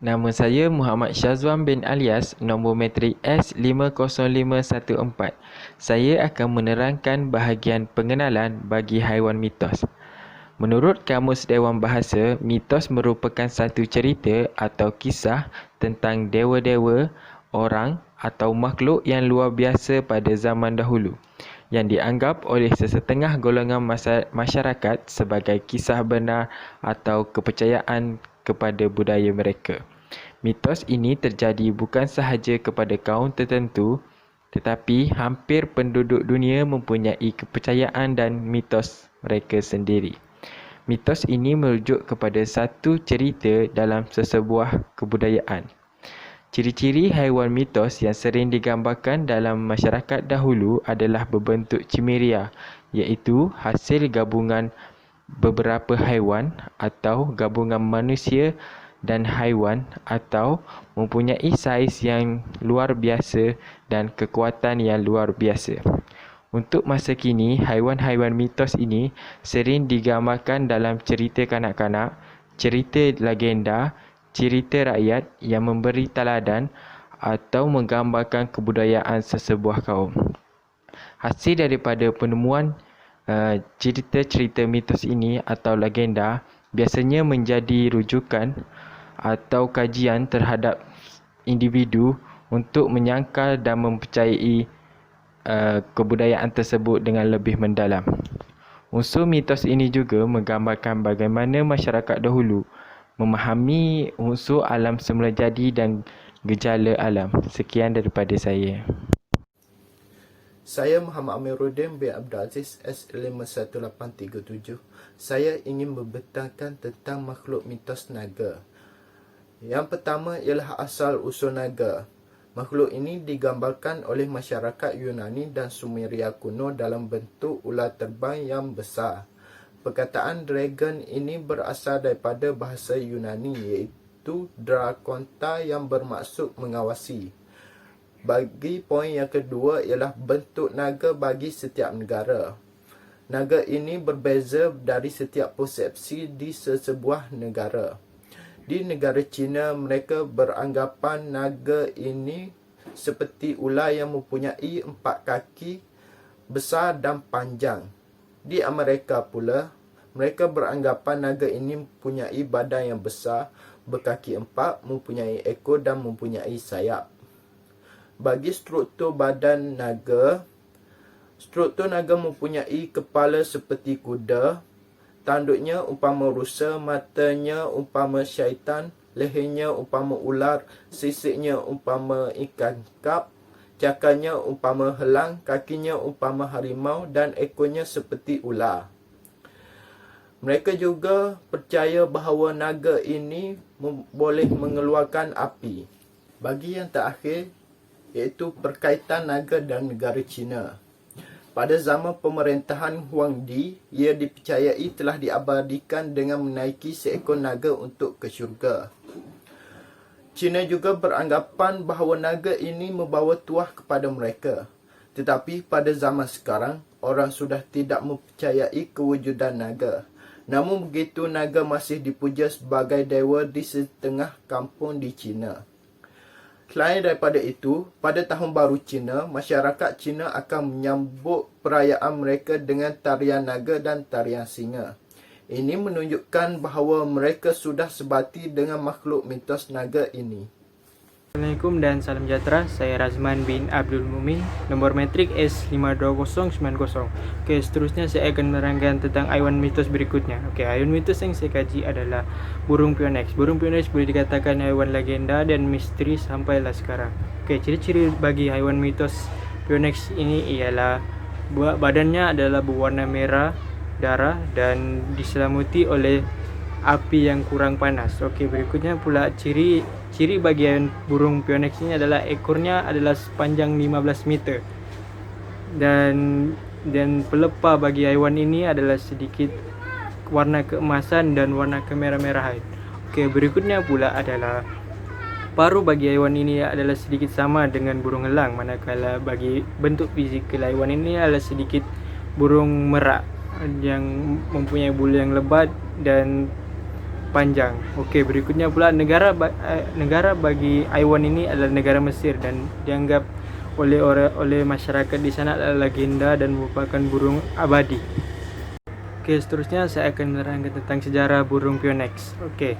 Nama saya Muhammad Syazwan bin Alias, nombor matrik S50514. Saya akan menerangkan bahagian pengenalan bagi haiwan mitos. Menurut Kamus Dewan Bahasa, mitos merupakan satu cerita atau kisah tentang dewa-dewa, orang atau makhluk yang luar biasa pada zaman dahulu, yang dianggap oleh sesetengah golongan masyarakat sebagai kisah benar atau kepercayaan kepada budaya mereka. Mitos ini terjadi bukan sahaja kepada kaum tertentu, tetapi hampir penduduk dunia mempunyai kepercayaan dan mitos mereka sendiri. Mitos ini merujuk kepada satu cerita dalam sesebuah kebudayaan. Ciri-ciri haiwan mitos yang sering digambarkan dalam masyarakat dahulu adalah berbentuk cimiria, iaitu hasil gabungan beberapa haiwan atau gabungan manusia dan haiwan, atau mempunyai saiz yang luar biasa dan kekuatan yang luar biasa. Untuk masa kini, haiwan-haiwan mitos ini sering digambarkan dalam cerita kanak-kanak, cerita legenda, cerita rakyat yang memberi teladan atau menggambarkan kebudayaan sesebuah kaum. Hasil daripada penemuan cerita-cerita mitos ini atau legenda biasanya menjadi rujukan atau kajian terhadap individu untuk menyangkal dan mempercayai kebudayaan tersebut dengan lebih mendalam. Unsur mitos ini juga menggambarkan bagaimana masyarakat dahulu memahami unsur alam semula jadi dan gejala alam. Sekian daripada saya. Saya Muhammad Amiruddin bin Abdul Aziz S51837. Saya ingin membentangkan tentang makhluk mitos naga. Yang pertama ialah asal usul naga. Makhluk ini digambarkan oleh masyarakat Yunani dan Sumeria kuno dalam bentuk ular terbang yang besar. Perkataan dragon ini berasal daripada bahasa Yunani, iaitu drakonta, yang bermaksud mengawasi. Bagi poin yang kedua ialah bentuk naga bagi setiap negara. Naga ini berbeza dari setiap persepsi di sesebuah negara. Di negara China, mereka beranggapan naga ini seperti ular yang mempunyai 4 kaki besar dan panjang. Di Amerika pula, mereka beranggapan naga ini mempunyai badan yang besar, berkaki 4, mempunyai ekor dan mempunyai sayap. Bagi struktur badan naga, struktur naga mempunyai kepala seperti kuda, tanduknya umpama rusa, matanya umpama syaitan, lehernya umpama ular, sisiknya umpama ikan kap, cakarnya umpama helang, kakinya umpama harimau dan ekornya seperti ular. Mereka juga percaya bahawa naga ini boleh mengeluarkan api. Bagi yang terakhir, iaitu perkaitan naga dan negara China. Pada zaman pemerintahan Huang Di, ia dipercayai telah diabadikan dengan menaiki seekor naga untuk ke syurga. China juga beranggapan bahawa naga ini membawa tuah kepada mereka. Tetapi pada zaman sekarang, orang sudah tidak mempercayai kewujudan naga. Namun begitu, naga masih dipuja sebagai dewa di setengah kampung di China. Selain daripada itu, pada Tahun Baru Cina, masyarakat Cina akan menyambut perayaan mereka dengan tarian naga dan tarian singa. Ini menunjukkan bahawa mereka sudah sebati dengan makhluk mitos naga ini. Assalamualaikum dan salam sejahtera. Saya Razman bin Abdul Mumin, nombor matrik S52090. Seterusnya saya akan menerangkan tentang haiwan mitos berikutnya. Haiwan mitos yang saya kaji adalah burung phoenix. Burung phoenix boleh dikatakan haiwan legenda dan misteri sampailah sekarang. Ciri-ciri bagi haiwan mitos phoenix ini ialah badannya adalah berwarna merah darah dan diselamuti oleh api yang kurang panas. Berikutnya pula ciri bagian burung phoenix ini adalah ekornya adalah sepanjang 15 meter. Dan pelepah bagi haiwan ini adalah sedikit warna keemasan dan warna kemerah-merahan. Berikutnya pula adalah paruh bagi haiwan ini adalah sedikit sama dengan burung elang, manakala bagi bentuk fizikal haiwan ini adalah sedikit burung merak yang mempunyai bulu yang lebat dan panjang. Okey, berikutnya pula negara bagi haiwan ini adalah negara Mesir dan dianggap oleh masyarakat di sana adalah legenda dan merupakan burung abadi. Okey, seterusnya saya akan menerangkan tentang sejarah burung Phoenix. Okey,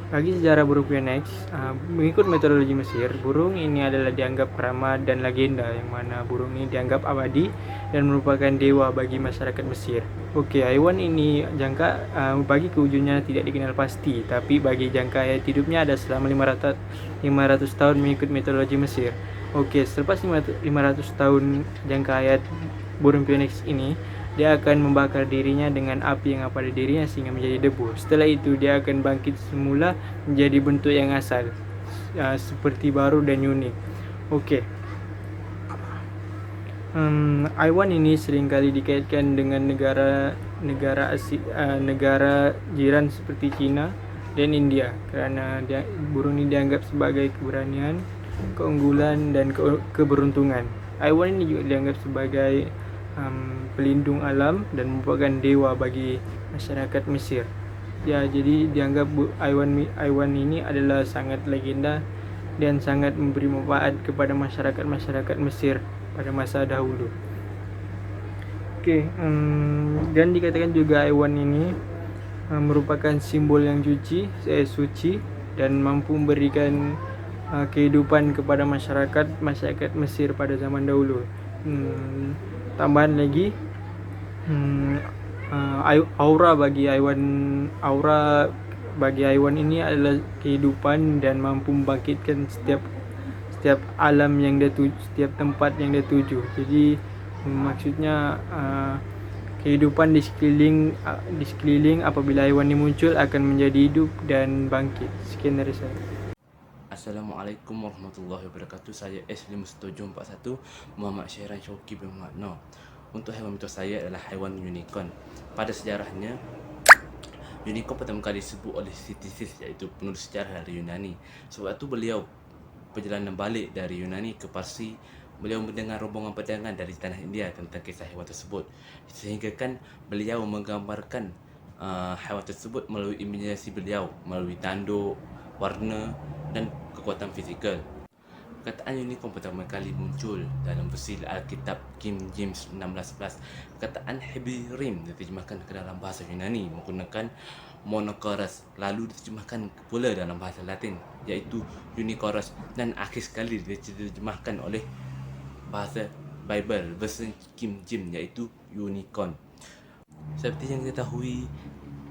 bagi sejarah burung Phoenix, mengikut metodologi Mesir, burung ini adalah dianggap keramat dan legenda, yang mana burung ini dianggap abadi dan merupakan dewa bagi masyarakat Mesir. Okey, haiwan ini bagi kewujudannya tidak dikenal pasti, tapi bagi jangka hayat hidupnya ada selama 500 tahun mengikut metodologi Mesir. Okey, selepas 500 tahun jangka hayat burung Phoenix ini, dia akan membakar dirinya dengan api yang ada pada dirinya sehingga menjadi debu. Setelah itu dia akan bangkit semula menjadi bentuk yang asal, seperti baru dan unik. Okey. Haiwan ini seringkali dikaitkan dengan negara jiran seperti China dan India kerana burung ini dianggap sebagai keberanian, keunggulan dan keberuntungan. Haiwan ini juga dianggap sebagai pelindung alam dan merupakan dewa bagi masyarakat Mesir. Ya, jadi dianggap haiwan ini adalah sangat legenda dan sangat memberi manfaat kepada masyarakat Mesir pada masa dahulu. Okey, dan dikatakan juga haiwan ini merupakan simbol yang suci dan mampu memberikan kehidupan kepada masyarakat Mesir pada zaman dahulu. Tambahan lagi, aura bagi haiwan ini adalah kehidupan dan mampu membangkitkan setiap alam yang dia tuju, setiap tempat yang dia tuju. Jadi maksudnya kehidupan di sekeliling apabila haiwan ini muncul akan menjadi hidup dan bangkit. Sekian dari saya. Assalamualaikum warahmatullahi wabarakatuh. Saya S5741 Muhammad Syahran Syauqi bin Muhammad Noor. Untuk haiwan mitos saya adalah haiwan unicorn. Pada sejarahnya, unicorn pertama kali disebut oleh Theseus, iaitu penulis sejarah dari Yunani. Sebab itu beliau perjalanan balik dari Yunani ke Parsi, beliau mendengar rombongan pedagang dari tanah India tentang kisah haiwan tersebut. Sehingga kan beliau menggambarkan haiwan tersebut melalui imajinasi beliau, melalui tanduk, warna dan kekuatan fizikal. Perkataan unicorn pertama kali muncul dalam versi Alkitab King James 16+. Perkataan Hebrium diterjemahkan ke dalam bahasa Yunani menggunakan Monochorus, lalu diterjemahkan pula dalam bahasa Latin iaitu Unicorus, dan akhir sekali diterjemahkan oleh bahasa Bible versi King James iaitu unicorn. Seperti yang diketahui,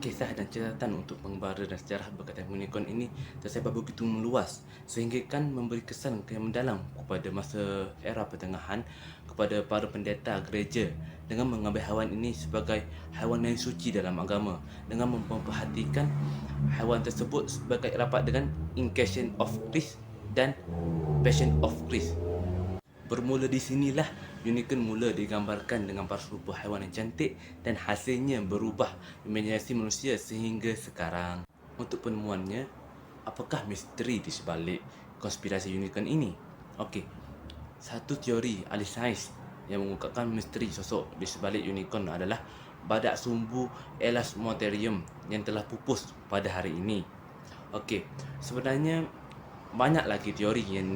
kisah dan catatan untuk pengembara dan sejarah berkaitan unicorn ini tersebar begitu meluas sehingga kan memberi kesan yang mendalam kepada masa era pertengahan kepada para pendeta gereja dengan mengambil haiwan ini sebagai haiwan yang suci dalam agama, dengan memperhatikan haiwan tersebut sebagai rapat dengan Incarnation of Christ dan Passion of Christ. Bermula di sinilah unicorn mula digambarkan dengan rupa haiwan yang cantik dan hasilnya berubah imajinasi manusia sehingga sekarang. Untuk penemuannya, apakah misteri di sebalik konspirasi unicorn ini? Okey, satu teori ahli sains yang mengungkapkan misteri sosok di sebalik unicorn adalah badak sumbu Elasmotherium yang telah pupus pada hari ini. Okey, sebenarnya banyak lagi teori yang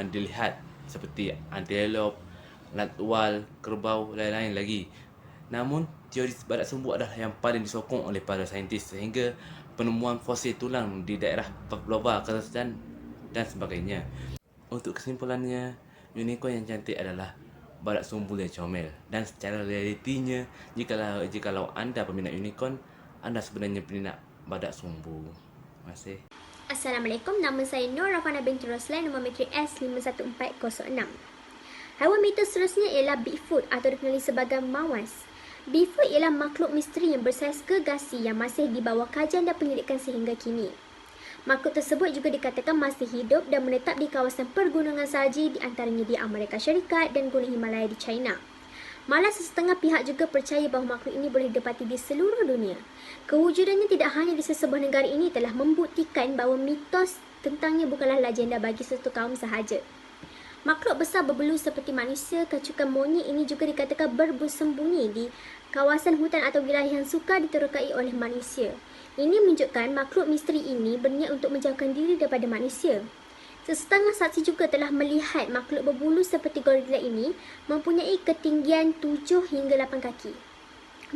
dilihat seperti antelope, latwal, kerbau, lain-lain lagi. Namun, teori badak sumbu adalah yang paling disokong oleh para saintis sehingga penemuan fosil tulang di daerah Pavlova, Kazakhstan dan sebagainya. Untuk kesimpulannya, unicorn yang cantik adalah badak sumbu yang comel, dan secara realitinya jikalau anda peminat unicorn, anda sebenarnya peminat badak sumbu. Terima kasih. Assalamualaikum, nama saya Nur Rafana binti Roslan, nombor metrik S51406. Haiwan mitos seterusnya ialah Bigfoot atau dikenali sebagai mawas. Bigfoot ialah makhluk misteri yang bersaiz gegasi yang masih di bawah kajian dan penyelidikan sehingga kini. Makhluk tersebut juga dikatakan masih hidup dan menetap di kawasan pergunungan salji di antaranya di Amerika Syarikat dan Gunung Himalaya di China. Malah sesetengah pihak juga percaya bahawa makhluk ini boleh didapati di seluruh dunia. Kewujudannya tidak hanya di sesebuah negara ini telah membuktikan bahawa mitos tentangnya bukanlah legenda bagi satu kaum sahaja. Makhluk besar berbelu seperti manusia, kacukan monyet ini juga dikatakan bersembunyi di kawasan hutan atau wilayah yang sukar diterokai oleh manusia. Ini menunjukkan makhluk misteri ini berniat untuk menjauhkan diri daripada manusia. Sesetengah saksi juga telah melihat makhluk berbulu seperti gorila ini mempunyai ketinggian 7 hingga 8 kaki.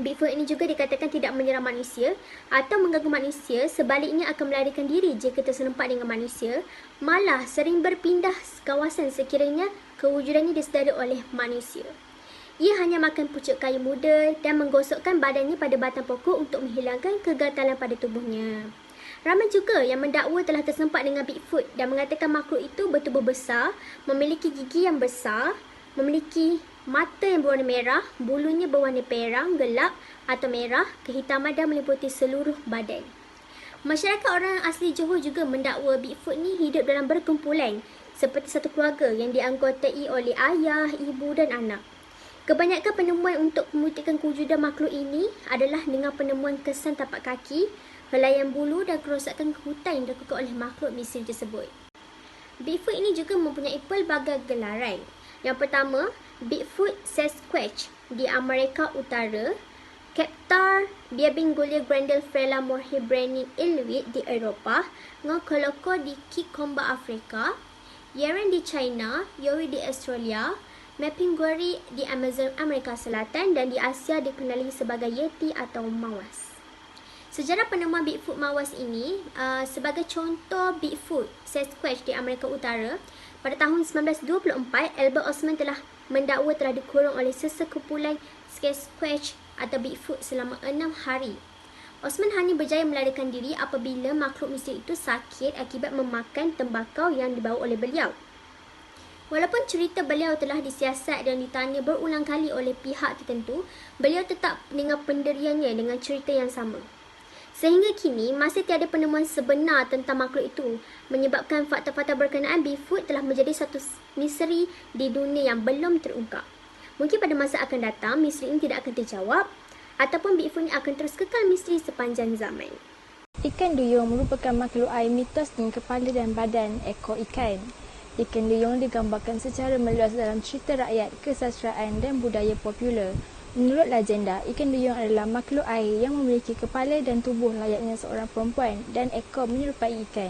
Bigfoot ini juga dikatakan tidak menyerang manusia atau mengganggu manusia, sebaliknya akan melarikan diri jika terserempak dengan manusia, malah sering berpindah kawasan sekiranya kewujudannya disedari oleh manusia. Ia hanya makan pucuk kayu muda dan menggosokkan badannya pada batang pokok untuk menghilangkan kegatalan pada tubuhnya. Ramai juga yang mendakwa telah tersempak dengan Bigfoot dan mengatakan makhluk itu bertubuh besar, memiliki gigi yang besar, memiliki mata yang berwarna merah, bulunya berwarna perang, gelap atau merah, kehitaman dan meliputi seluruh badan. Masyarakat orang asli Johor juga mendakwa Bigfoot ni hidup dalam berkumpulan seperti satu keluarga yang dianggotai oleh ayah, ibu dan anak. Kebanyakan penemuan untuk membuktikan kewujudan makhluk ini adalah dengan penemuan kesan tapak kaki, helaian bulu dan kerosakan hutan yang dilakukan oleh makhluk misteri tersebut. Bigfoot ini juga mempunyai pelbagai gelaran. Yang pertama, Bigfoot Sasquatch di Amerika Utara, Captar Biabingulia Grandelfrella Morhebrani Inuit di Eropah, Ngkoloko di Kikomba Afrika, Yeren di China, Yowie di Australia, Mapinguari di Amazon Amerika Selatan dan di Asia dikenali sebagai Yeti atau Mawas. Sejarah penemuan Bigfoot Mawas ini sebagai contoh Bigfoot Sasquatch di Amerika Utara, pada tahun 1924 Albert Osman telah mendakwa telah dikurung oleh sesekumpulan Sasquatch atau Bigfoot selama 6 hari. Osman hanya berjaya melarikan diri apabila makhluk misteri itu sakit akibat memakan tembakau yang dibawa oleh beliau. Walaupun cerita beliau telah disiasat dan ditanya berulang kali oleh pihak tertentu, beliau tetap dengan pendiriannya dengan cerita yang sama. Sehingga kini, masih tiada penemuan sebenar tentang makhluk itu, menyebabkan fakta-fakta berkenaan Bigfoot telah menjadi satu misteri di dunia yang belum terungkap. Mungkin pada masa akan datang, misteri ini tidak akan terjawab, ataupun Bigfoot ini akan terus kekal misteri sepanjang zaman. Ikan duyung merupakan makhluk air mitos dengan kepala dan badan ekor ikan. Ikan duyung digambarkan secara meluas dalam cerita rakyat, kesastraan dan budaya popular. Menurut legenda, ikan duyung adalah makhluk air yang memiliki kepala dan tubuh layaknya seorang perempuan dan ekor menyerupai ikan.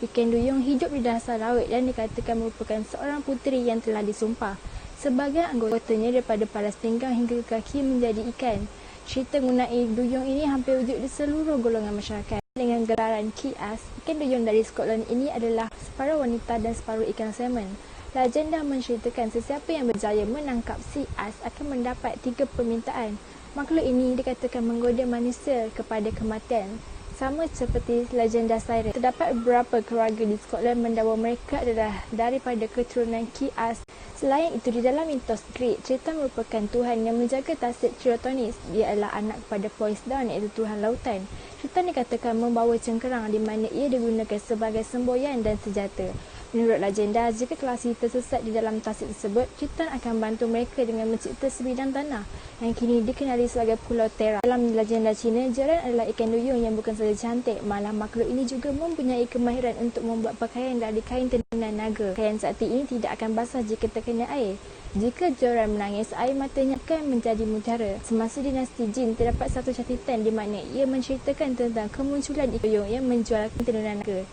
Ikan duyung hidup di dasar laut dan dikatakan merupakan seorang puteri yang telah disumpah. Sebagian anggotanya daripada paras pinggang hingga kaki menjadi ikan. Cerita mengenai duyung ini hampir wujud di seluruh golongan masyarakat. Dengan gelaran Kias, ikan duyung dari Scotland ini adalah separuh wanita dan separuh ikan salmon. Legenda menceritakan sesiapa yang berjaya menangkap si as akan mendapat 3 permintaan. Makhluk ini dikatakan menggoda manusia kepada kematian. Sama seperti legenda Siren, terdapat beberapa keluarga di Scotland mendakwa mereka adalah daripada keturunan Kias. Selain itu, di dalam mitos Greek, cerita merupakan Tuhan yang menjaga tasik Chirotonis. Dia adalah anak kepada Poseidon, iaitu Tuhan Lautan. Cerita dikatakan membawa cengkerang di mana ia digunakan sebagai semboyan dan senjata. Menurut legenda, jika kelasi tersesat di dalam tasik tersebut, Triton akan bantu mereka dengan mencipta sebidang tanah yang kini dikenali sebagai Pulau Terra. Dalam legenda Cina, Jiran adalah ikan duyung yang bukan sahaja cantik, malah makhluk ini juga mempunyai kemahiran untuk membuat pakaian dari kain tenunan naga. Kain sakti ini tidak akan basah jika terkena air. Jika Joran menangis, air matanya akan menjadi mutiara. Semasa dinasti Jin, terdapat satu catatan di mana ia menceritakan tentang kemunculan ikan duyung yang menjual kain tenunan naga.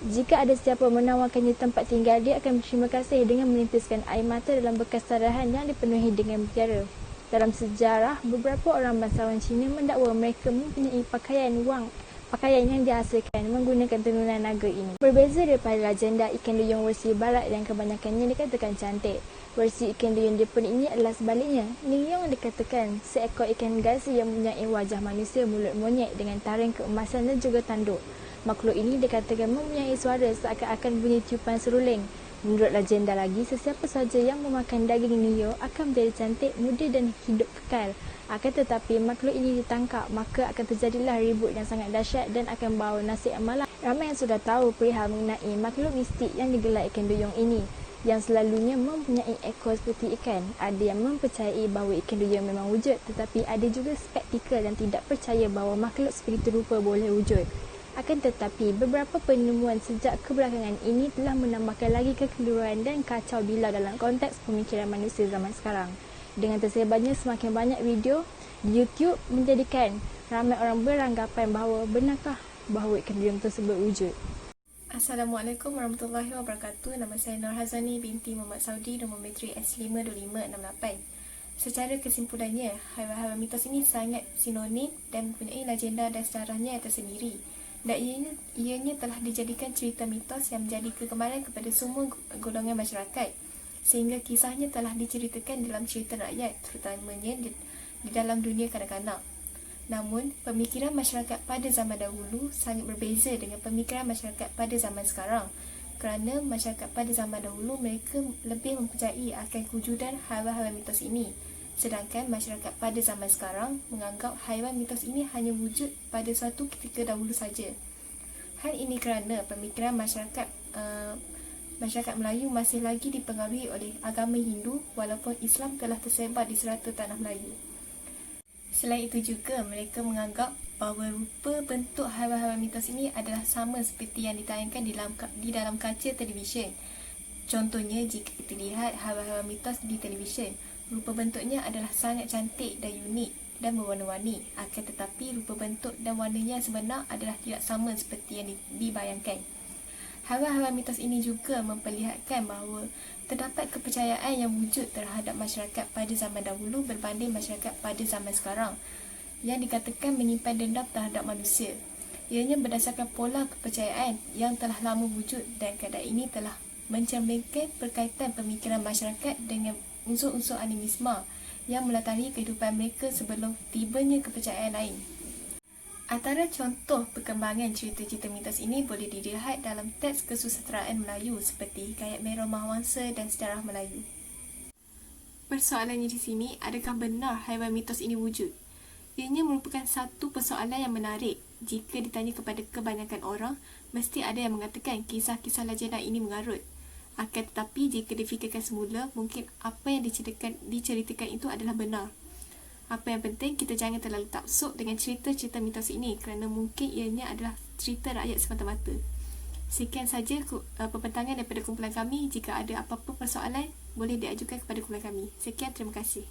Jika ada siapa menawarkannya tempat tinggal, dia akan berterima kasih dengan menitiskan air mata dalam bekas tarahan yang dipenuhi dengan mutiara. Dalam sejarah, beberapa orang bangsawan Cina mendakwa mereka mempunyai pakaian yang dihasilkan menggunakan tenunan naga ini. Berbeza daripada legenda ikan duyung versi barat yang kebanyakannya dikatakan cantik, versi ikan duyung Jepun ini adalah sebaliknya. Niyong dikatakan seekor ikan gasi yang mempunyai wajah manusia, mulut monyet dengan taring keemasan dan juga tanduk. Makhluk ini dikatakan mempunyai suara seakan-akan bunyi tiupan seruling. Menurut legenda lagi, sesiapa sahaja yang memakan daging Neo akan menjadi cantik, muda dan hidup kekal. Akan tetapi, makhluk ini ditangkap, maka akan terjadilah ribut yang sangat dahsyat dan akan bawa nasib yang malang. Ramai yang sudah tahu perihal mengenai makhluk mistik yang digelar ikan duyung ini, yang selalunya mempunyai ekor seperti ikan. Ada yang mempercayai bahawa ikan duyung memang wujud, tetapi ada juga skeptikal dan tidak percaya bahawa makhluk seperti rupa boleh wujud. Akan tetapi, beberapa penemuan sejak kebelakangan ini telah menambahkan lagi kekeliruan dan kacau bilau dalam konteks pemikiran manusia zaman sekarang. Dengan tersebarnya semakin banyak video di YouTube menjadikan ramai orang beranggapan bahawa benarkah bahawa ikan duyung tersebut wujud. Assalamualaikum warahmatullahi wabarakatuh. Nama saya Nur Hazani binti Muhammad Saudi, nombor metrik S52568. Secara kesimpulannya, haiwan-haiwan mitos ini sangat sinonim dan mempunyai legenda dan sejarahnya yang tersendiri. Dan ianya telah dijadikan cerita mitos yang menjadi kegemaran kepada semua golongan masyarakat. Sehingga kisahnya telah diceritakan dalam cerita rakyat, terutamanya di dalam dunia kanak-kanak. Namun, pemikiran masyarakat pada zaman dahulu sangat berbeza dengan pemikiran masyarakat pada zaman sekarang. Kerana masyarakat pada zaman dahulu mereka lebih mempercayai akan kewujudan haiwan-haiwan mitos ini. Sedangkan masyarakat pada zaman sekarang menganggap haiwan mitos ini hanya wujud pada suatu ketika dahulu saja. Hal ini kerana pemikiran masyarakat Melayu masih lagi dipengaruhi oleh agama Hindu walaupun Islam telah tersebar di serata tanah Melayu. Selain itu juga, mereka menganggap bahawa rupa bentuk haiwan-haiwan mitos ini adalah sama seperti yang ditayangkan di dalam kaca televisyen. Contohnya, jika kita lihat haiwan-haiwan mitos di televisyen, rupa bentuknya adalah sangat cantik dan unik dan berwarna-warni. Akan tetapi, rupa bentuk dan warnanya sebenar adalah tidak sama seperti yang dibayangkan. Haiwan-haiwan mitos ini juga memperlihatkan bahawa terdapat kepercayaan yang wujud terhadap masyarakat pada zaman dahulu berbanding masyarakat pada zaman sekarang yang dikatakan menyimpan dendam terhadap manusia. Ianya berdasarkan pola kepercayaan yang telah lama wujud dan keadaan ini telah mencerminkan berkaitan pemikiran masyarakat dengan unsur-unsur animisme yang melatari kehidupan mereka sebelum tibanya kepercayaan lain. Antara contoh perkembangan cerita-cerita mitos ini boleh dilihat dalam teks kesusasteraan Melayu seperti Hikayat Merah Mahawangsa dan Sejarah Melayu. Persoalannya di sini, adakah benar haiwan mitos ini wujud? Ianya merupakan satu persoalan yang menarik. Jika ditanya kepada kebanyakan orang, mesti ada yang mengatakan kisah-kisah legenda ini mengarut. Akan tetapi, jika difikirkan semula, mungkin apa yang diceritakan itu adalah benar. Apa yang penting, kita jangan terlalu taksub dengan cerita-cerita mitos ini kerana mungkin ianya adalah cerita rakyat semata-mata. Sekian saja perbentangan daripada kumpulan kami. Jika ada apa-apa persoalan, boleh diajukan kepada kumpulan kami. Sekian, terima kasih.